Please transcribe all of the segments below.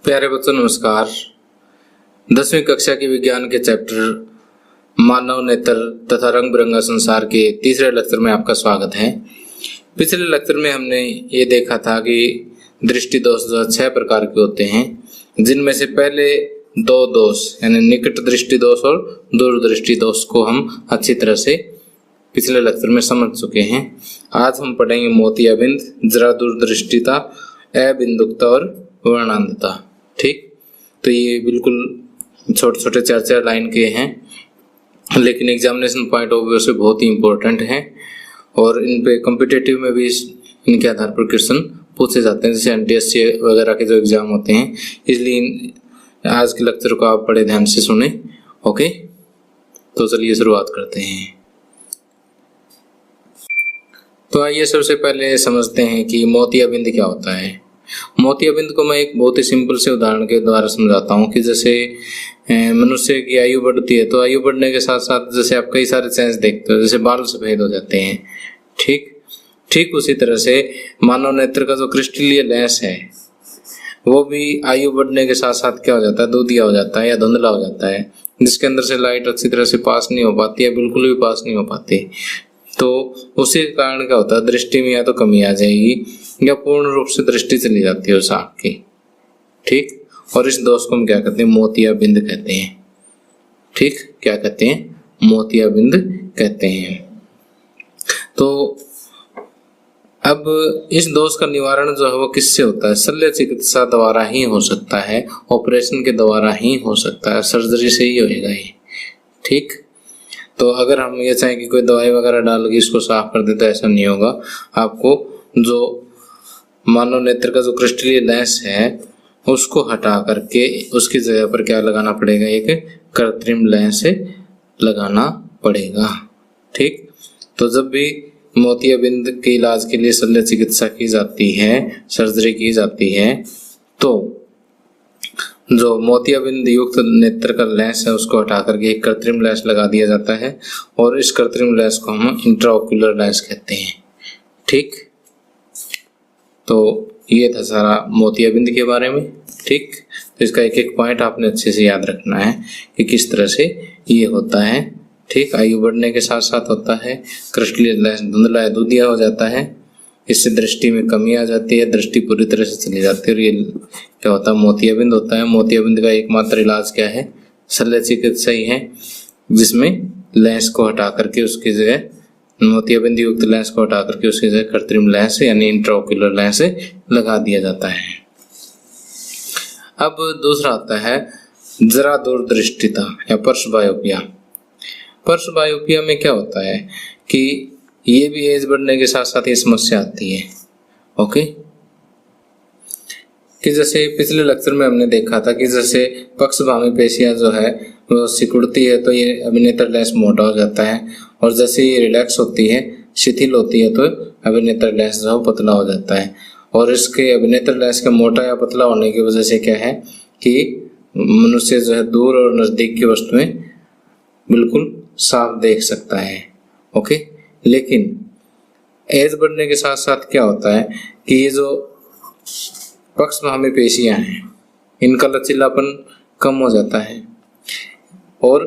प्यारे बच्चों नमस्कार। 10वीं कक्षा के विज्ञान के चैप्टर मानव नेत्र तथा रंग बिरंगा संसार के तीसरे लेक्चर में आपका स्वागत है। पिछले लेक्चर में हमने ये देखा था कि दृष्टि दोष जो 6 प्रकार के होते हैं, जिनमें से पहले 2 दोष यानी निकट दृष्टि दोष और दूर दृष्टि दोष को हम अच्छी तरह से पिछले लेक्चर में समझ चुके हैं। आज हम पढ़ेंगे मोतियाबिंद, जरा दूरदृष्टिता, अबिंदुकता और वर्णांधता। ठीक, तो ये बिल्कुल छोटे छोटे 4-4 लाइन के हैं, लेकिन एग्जामिनेशन पॉइंट ऑफ व्यू से बहुत ही इंपॉर्टेंट हैं और इन पे कॉम्पिटिटिव में भी इनके आधार पर क्वेश्चन पूछे जाते हैं, जैसे एनटीएससी वगैरह के जो एग्जाम होते हैं। इसलिए आज के लेक्चर को आप बड़े ध्यान से सुने। ओके, तो चलिए शुरुआत करते हैं। तो आइए सबसे पहले समझते हैं कि मोतियाबिंद क्या होता है। मोतियाबिंद को मैं एक बहुत ही सिंपल से उदाहरण के द्वारा समझाता हूँ कि जैसे मनुष्य की आयु बढ़ती है, तो आयु बढ़ने के साथ साथ जैसे आप कई सारे चेंज देखते हो, जैसे बाल सफेद हो जाते हैं। ठीक उसी तरह से मानव नेत्र का जो क्रिस्टलीय लेंस है वो भी आयु बढ़ने के साथ साथ क्या हो जाता है, दूधिया हो जाता है या धुंधला हो जाता है, जिसके अंदर से लाइट अच्छी तरह से पास नहीं हो पाती है, बिल्कुल भी पास नहीं हो पाती। तो उसी कारण क्या होता है, दृष्टि में या तो कमी आ जाएगी या पूर्ण रूप से दृष्टि चली जाती है उस आँख की। ठीक, और इस दोष को हम क्या कहते हैं, मोतियाबिंद कहते हैं। ठीक, क्या कहते हैं, मोतियाबिंद कहते हैं। तो अब इस दोष का निवारण जो है वो किससे होता है, शल्य चिकित्सा द्वारा ही हो सकता है, ऑपरेशन के द्वारा ही हो सकता है, सर्जरी से ही होएगा ये। ठीक, तो अगर हम ये चाहें कि कोई दवाई वगैरह डाल के इसको साफ कर दे तो ऐसा नहीं होगा। आपको जो मानव नेत्र का जो क्रिस्टलीय लेंस है उसको हटा करके उसकी जगह पर क्या लगाना पड़ेगा, एक कृत्रिम लेंस लगाना पड़ेगा। ठीक, तो जब भी मोतियाबिंद के इलाज के लिए शल्य चिकित्सा की जाती है, सर्जरी की जाती है, तो जो मोतियाबिंद युक्त नेत्र का लेंस है उसको हटा करके एक कृत्रिम लेंस लगा दिया जाता है और इस कृत्रिम लेंस को हम इंट्राओक्यूलर लेंस कहते हैं। ठीक, तो ये था सारा मोतियाबिंद के बारे में। ठीक, तो इसका एक एक पॉइंट आपने अच्छे से याद रखना है कि किस तरह से ये होता है। ठीक, आयु बढ़ने के साथ साथ होता है, क्रिस्टलीय लेंस धुंधला या दूधिया हो जाता है, इससे दृष्टि में कमी आ जाती है, दृष्टि पूरी तरह से चली जाती है और ये क्या होता है, मोतियाबिंद होता है। मोतियाबिंद का एकमात्र इलाज क्या है, शल्य चिकित्सा ही है, जिसमें लेंस को हटा करके उसकी जगह, मोतियाबिंद युक्त लेंस को हटा करके उसकी जगह कृत्रिम लेंस यानी इंट्राओक्यूलर लेंस लगा दिया जाता है। अब दूसरा आता है जरा दूरदृष्टिता या पर्सबायोपिया। पर्सबायोपिया में क्या होता है कि ये भी एज बढ़ने के साथ साथ ये समस्या आती है। ओके, कि जैसे पिछले लेक्चर में हमने देखा था कि जैसे पक्षभामी पेशियां जो है वो सिकुड़ती है तो ये अभिनेत्र लेंस मोटा हो जाता है, और जैसे ये रिलैक्स होती है, शिथिल होती है, तो अभिनेत्र लेंस जो है पतला हो जाता है। और इसके अभिनेत्र लेंस के मोटा या पतला होने की वजह से क्या है कि मनुष्य जो है दूर और नजदीक की वस्तुएं बिल्कुल साफ देख सकता है। ओके, लेकिन एज बढ़ने के साथ साथ क्या होता है कि ये जो पक्षभामी पेशियां हैं इनका लचीलापन कम हो जाता है और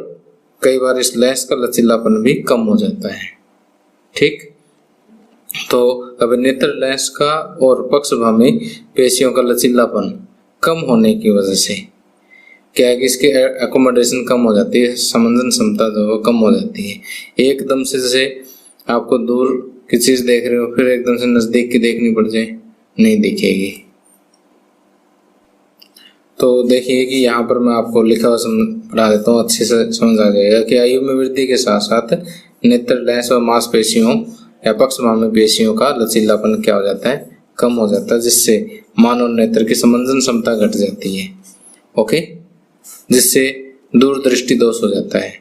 कई बार इस लेंस का लचीलापन भी कम हो जाता है। ठीक, तो अभिनेत्र लेंस का और पक्षभामी पेशियों का लचीलापन कम होने की वजह से क्या है कि इसके एकोमोडेशन कम हो जाती है, समंजन क्षमता जो है कम हो जाती है। एकदम से जैसे आपको दूर की चीज देख रहे हो फिर एकदम से नजदीक की देखनी पड़ जाए, नहीं दिखेगी। तो देखिए कि यहाँ पर मैं आपको लिखा हुआ पढ़ा देता हूँ, अच्छे से समझ आ जाएगा कि आयु में वृद्धि के साथ साथ नेत्र लेंस और मांसपेशियों या पक्षभामी पेशियों का लचीलापन क्या हो जाता है, कम हो जाता है, जिससे मानव नेत्र की समंजन क्षमता घट जाती है। ओके, जिससे दूरदृष्टि दोष हो जाता है।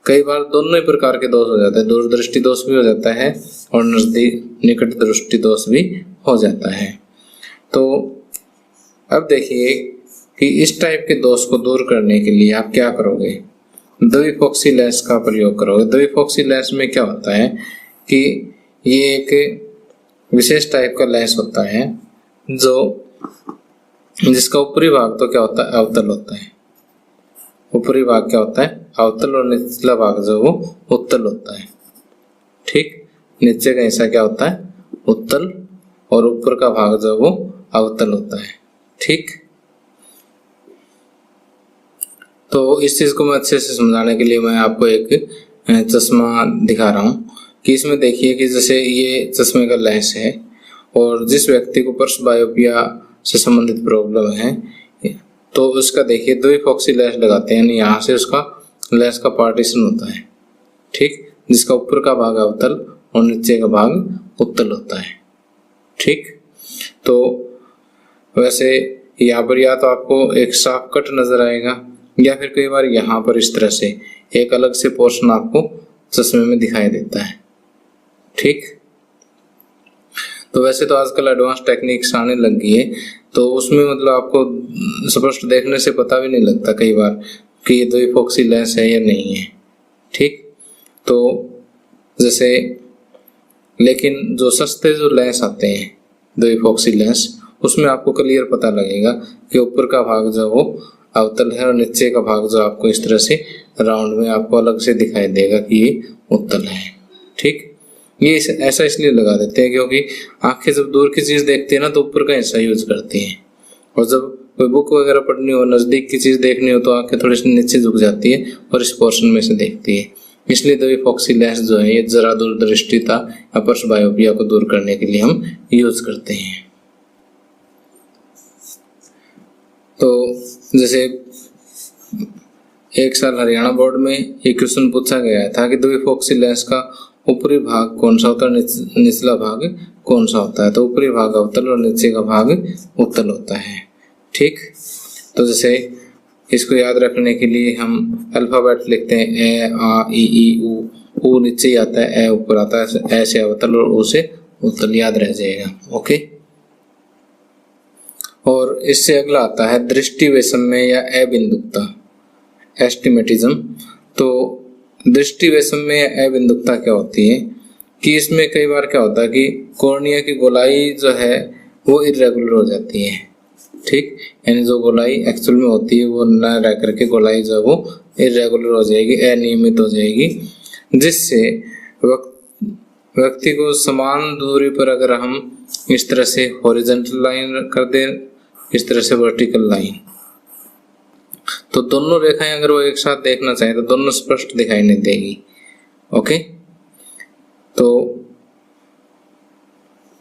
कई बार दोनों ही प्रकार के दोष हो जाते हैं, दूरदृष्टि दोष भी हो जाता है और निकट दृष्टि दोष भी हो जाता है। तो अब देखिए कि इस टाइप के दोष को दूर करने के लिए आप क्या करोगे, द्विफोक्सी लेंस का प्रयोग करोगे। द्विफोक्सी लेंस में क्या होता है कि ये एक विशेष टाइप का लेंस होता है जो जिसका ऊपरी भाग तो क्या होता है, अवतल होता है। ऊपरी भाग क्या होता है, अवतल, और निचला भाग जो वो उत्तल होता है। ठीक, नीचे का हिस्सा क्या होता है, उत्तल, और ऊपर का भाग जो वो अवतल होता है। ठीक, तो इस चीज को मैं अच्छे से समझाने के लिए मैं आपको एक चश्मा दिखा रहा हूँ कि इसमें देखिए कि जैसे ये चश्मे का लेंस है, और जिस व्यक्ति को पर्स बायोपिया से संबंधित प्रॉब्लम है तो उसका देखिए द्विफॉक्सी लेंस लगाते हैं, यानी यहाँ से उसका लेंस का पार्टीशन होता है। ठीक, जिसका ऊपर का भाग अवतल और नीचे का भाग उत्तल होता है। ठीक, तो वैसे यहाँ पर या तो आपको एक साफ कट नजर आएगा, या फिर कई बार यहाँ पर इस तरह से एक अलग से पोर्शन आपको चश्मे में दिखाई देता है। ठीक, तो वैसे तो आजकल एडवांस टेक्निक्स आने लग गई है, तो उसमें मतलब आपको स्पष्ट देखने से पता भी नहीं लगता कई बार कि ये द्विफॉक्सी लेंस है या नहीं है। ठीक, तो जैसे लेकिन जो सस्ते जो लेंस आते हैं द्विफॉक्सी लेंस, उसमें आपको क्लियर पता लगेगा कि ऊपर का भाग जो वो अवतल है और नीचे का भाग जो आपको इस तरह से राउंड में आपको अलग से दिखाई देगा कि ये उत्तल है। ठीक, ये ऐसा इसलिए लगा देते हैं क्योंकि आंखें जब दूर की चीज देखती है ना तो ऊपर का हिस्सा यूज करती हैं, और जब कोई बुक वगैरह पढ़नी हो, नजदीक की चीज देखनी हो, तो आंखें थोड़ी सी नीचे झुक जाती है और इस पोर्शन में से देखती है। इसलिए द्विफॉक्सी लेंस जो है ये जरा दूरदृष्टिता या पर्स बायोपिया को दूर करने के लिए हम यूज करते हैं। तो जैसे एक साल हरियाणा बोर्ड में ये क्वेश्चन पूछा गया था कि द्विफॉक्सी लेंस का ऊपरी भाग कौन सा होता है, निचला भाग कौन सा होता है, तो ऊपरी भाग अवतल और नीचे का भाग उत्तल होता है। ठीक, तो जैसे इसको याद रखने के लिए हम अल्फाबेट लिखते हैं, ए आ ई ई ऊ नीचे ही आता है, ए ऊपर आता है, ए से अवतल और ऊ से उत्तल, याद रह जाएगा। ओके, और इससे अगला आता है दृष्टि वैषम्य या अबिंदुकता, एस्टिमेटिज्म। तो दृष्टि वैषम्य या अबिंदुकता क्या होती है कि इसमें कई बार क्या होता है कि कॉर्निया की गोलाई जो है वो इरेगुलर हो जाती है। ठीक, यानी जो गोलाई एक्चुअल में होती है वो न रह करके गोलाई जो है वो इरेगुलर हो जाएगी, अनियमित हो जाएगी, जिससे व्यक्ति को समान दूरी पर अगर हम इस तरह से हॉरिजॉन्टल लाइन कर दें, इस तरह से वर्टिकल लाइन, तो दोनों रेखाएं अगर वो एक साथ देखना चाहे तो दोनों स्पष्ट दिखाई नहीं देगी। ओके, तो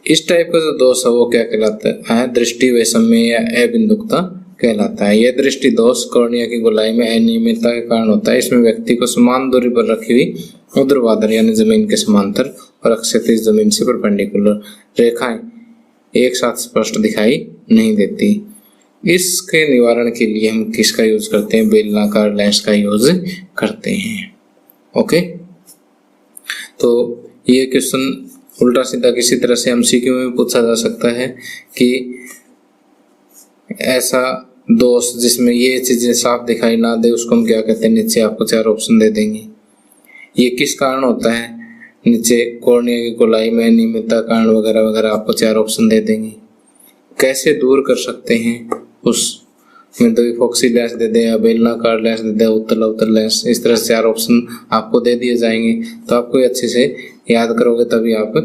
इस टाइप का जो दोष है वो क्या कहलाता है, दृष्टि वैषम्य या अबिंदुकता कहलाता है। यह दृष्टि दोष कॉर्निया की गोलाई में अनियमितता के कारण होता है। इसमें व्यक्ति को समान दूरी पर रखी हुई ऊर्ध्वाधर यानी जमीन के समांतर और अक्षैतिज जमीन से परपेंडिकुलर रेखाएं एक साथ स्पष्ट दिखाई नहीं देती। इसके निवारण के लिए हम किसका यूज करते हैं, बेलनाकार लेंस का यूज करते हैं। ओके, तो ये क्वेश्चन उल्टा सीधा किसी तरह से एमसीक्यू में पूछा जा सकता है कि ऐसा दोष जिसमें ये चीजें साफ दिखाई ना दे उसको हम क्या कहते हैं। नीचे आपको 4 ऑप्शन दे देंगे। ये किस कारण होता है, नीचे कॉर्निया की गोलाई में अनियमितता कारण वगैरह वगैरह आपको 4 ऑप्शन दे देंगे। कैसे दूर कर सकते हैं, उसमें द्विफॉक्सी लेंस दे दे या बेलनाकार लेंस दे दे, उत्तल अवतल लेंस, इस तरह से 4 ऑप्शन आपको दे दिए जाएंगे। तो आपको अच्छे से याद करोगे तभी आप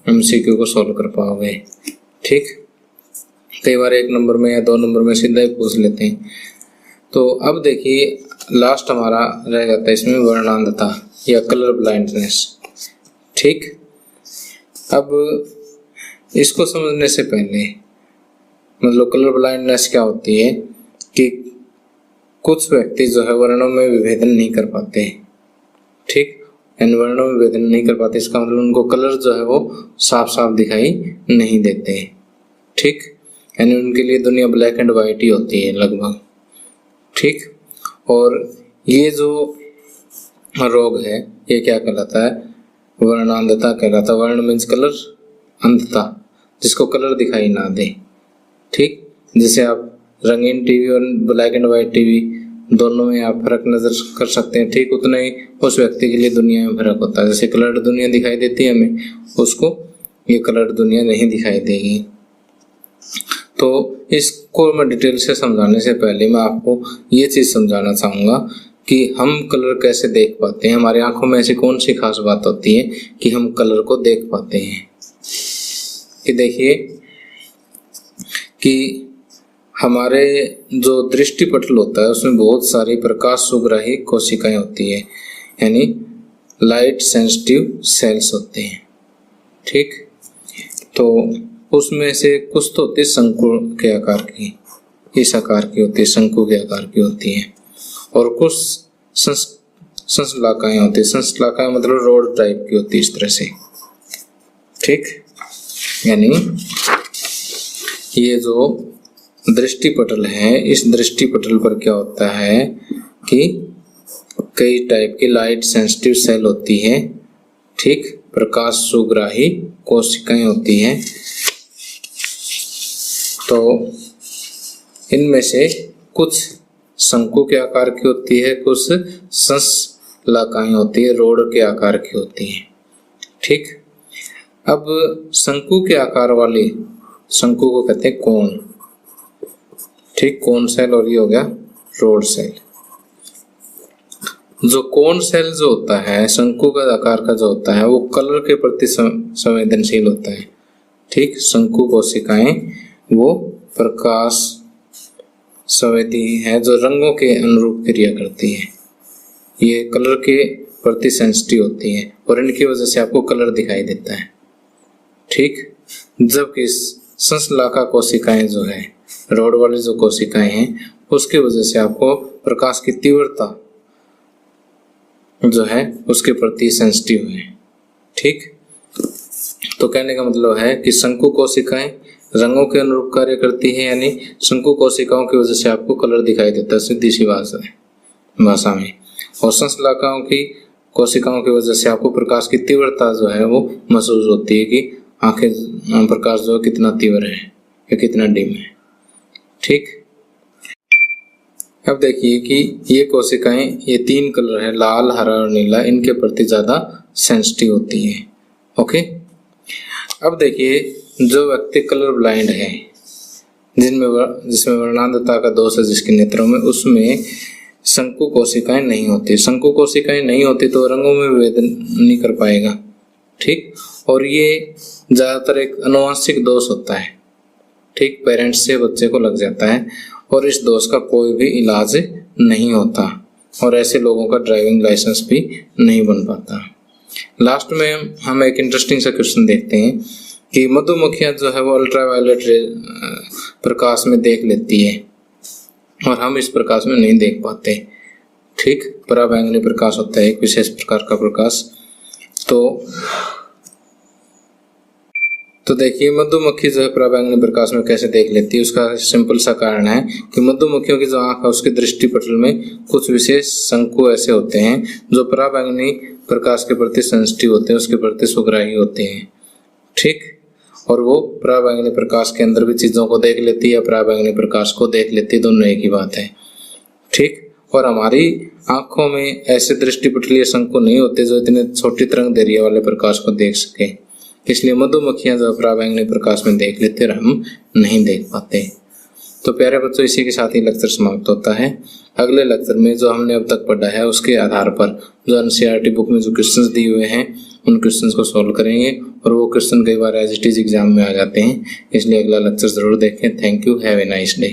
एमसीक्यू को सॉल्व कर पाओगे। ठीक, कई बार 1 नंबर में या 2 नंबर में सीधा ही पूछ लेते हैं। तो अब देखिए लास्ट हमारा रह जाता है इसमें वर्णांधता या कलर ब्लाइंडनेस। ठीक, अब इसको समझने से पहले मतलब कलर ब्लाइंडनेस क्या होती है कि कुछ व्यक्ति जो है वर्णों में विभेदन नहीं कर पाते। ठीक, यानी वर्णों में विभेदन नहीं कर पाते, इसका मतलब उनको कलर जो है वो साफ साफ दिखाई नहीं देते। ठीक, यानी उनके लिए दुनिया ब्लैक एंड व्हाइट ही होती है लगभग। ठीक, और ये जो रोग है ये क्या कहलाता है, वर्णांधता कहलाता है। वर्ण मीन्स कलर, अंधता जिसको कलर दिखाई ना दे। ठीक, जैसे आप रंगीन टीवी और ब्लैक एंड व्हाइट टीवी दोनों में आप फर्क नजर कर सकते हैं। ठीक, उतना ही उस व्यक्ति के लिए दुनिया में फर्क होता है। जैसे कलर्ड दुनिया दिखाई देती है हमें, उसको ये कलर्ड दुनिया नहीं दिखाई देगी। तो इसको मैं डिटेल से समझाने से पहले मैं आपको ये चीज़ समझाना चाहूँगा कि हम कलर कैसे देख पाते हैं। हमारी आंखों में ऐसी कौन सी खास बात होती है कि हम कलर को देख पाते हैं। कि देखिए कि हमारे जो दृष्टिपटल होता है उसमें बहुत सारी प्रकाश सुग्राही कोशिकाएं होती है, यानी लाइट सेंसिटिव सेल्स होते हैं। ठीक, तो उसमें से कुछ तो होती है शंकु के आकार की, इस आकार की होती है, शंकु के आकार की होती है, और कुछ संशलाकाएं होती है। संशलाकाएं मतलब रोड टाइप की होती है, इस तरह से। ठीक, यानी ये जो दृष्टिपटल है, इस दृष्टिपटल पर क्या होता है कि कई टाइप की लाइट सेंसिटिव सेल होती है। ठीक, प्रकाश सुग्राही कोशिकाएं होती हैं। तो इनमें से कुछ शंकु के आकार की होती है, कुछ संशलाकाएं होती है, रोड के आकार की होती है। ठीक, अब शंकु के आकार वाली, शंकु को कहते हैं कोन। ठीक, कोन सेल, और ये हो गया रोड सेल। जो कोन सेल जो होता है, शंकु का आकार का जो होता है, वो कलर के प्रति संवेदनशील होता है। ठीक, शंकु कोशिकाएं वो प्रकाश संवेदी है, जो रंगों के अनुरूप क्रिया करती है। ये कलर के प्रति सेंसिटिव होती है और इनकी वजह से आपको कलर दिखाई देता है। ठीक, जबकि संशलाका कोशिकाएं जो है, रोड वाली जो कोशिकाएं हैं, उसकी वजह से आपको प्रकाश की तीव्रता जो है उसके प्रति सेंसिटिव है। ठीक, तो कहने का मतलब है कि शंकु कोशिकाएं रंगों के अनुरूप कार्य करती है, यानी शंकु कोशिकाओं की वजह से आपको कलर दिखाई देता है, सीधी सी भाषा में। और संशलाकाओं की कोशिकाओं की वजह से आपको प्रकाश की तीव्रता जो है वो महसूस होती है कि आंखें प्रकाश जो है कितना तीव्र है या कितना डिम है। ठीक, अब देखिए कि ये कोशिकाएं, ये 3 कलर है, लाल, हरा और नीला, इनके प्रति ज्यादा सेंसिटिव होती है। ओके, अब देखिए जो व्यक्ति कलर ब्लाइंड है, जिसमें वर्णांधता का दोष है जिसके नेत्रों में, उसमें शंकु कोशिकाएं नहीं होती। शंकु कोशिकाएं नहीं होती तो रंगों में विभेदन नहीं कर पाएगा। ठीक, और ये ज्यादातर एक आनुवंशिक दोष होता है। ठीक, पेरेंट्स से बच्चे को लग जाता है और इस दोष का कोई भी इलाज नहीं होता, और ऐसे लोगों का ड्राइविंग लाइसेंस भी नहीं बन पाता। लास्ट में हम एक इंटरेस्टिंग सा क्वेश्चन देखते हैं कि मधुमक्खियां जो है वो अल्ट्रावायलेट प्रकाश में देख लेती है और हम इस प्रकाश में नहीं देख पाते। ठीक, पराबैंगनी प्रकाश होता है एक विशेष प्रकार का प्रकाश। तो देखिए मधुमक्खी जो है पराबैंगनी प्रकाश में कैसे देख लेती है। उसका सिंपल सा कारण है कि मधुमक्खियों की जो आंख है उसके दृष्टिपटल में कुछ विशेष शंकु ऐसे होते हैं जो पराबैंगनी प्रकाश के प्रति सेंसिटिव होते हैं, उसके प्रति सुग्राही होते हैं। ठीक, और वो पराबैंगनी प्रकाश के अंदर भी चीजों को देख लेती है, पराबैंगनी प्रकाश को देख लेती है, दोनों एक ही बात है। ठीक, और हमारी आंखों में ऐसे दृष्टिपटलीय शंकु नहीं होते जो इतने छोटी तरंग दैर्घ्य वाले प्रकाश को देख सके, इसलिए मधुमक्खियां जो पराबैंगनी प्रकाश में देख लेते और हम नहीं देख पाते। तो प्यारे बच्चों, इसी के साथ ही लेक्चर समाप्त होता है। अगले लेक्चर में जो हमने अब तक पढ़ा है उसके आधार पर जो एनसीईआरटी बुक में जो क्वेश्चंस दिए हुए हैं उन क्वेश्चंस को सॉल्व करेंगे, और वो क्वेश्चन कई बार एज इट इज एग्जाम में आ जाते हैं, इसलिए अगला लेक्चर जरूर देखें। Thank you, have a nice day.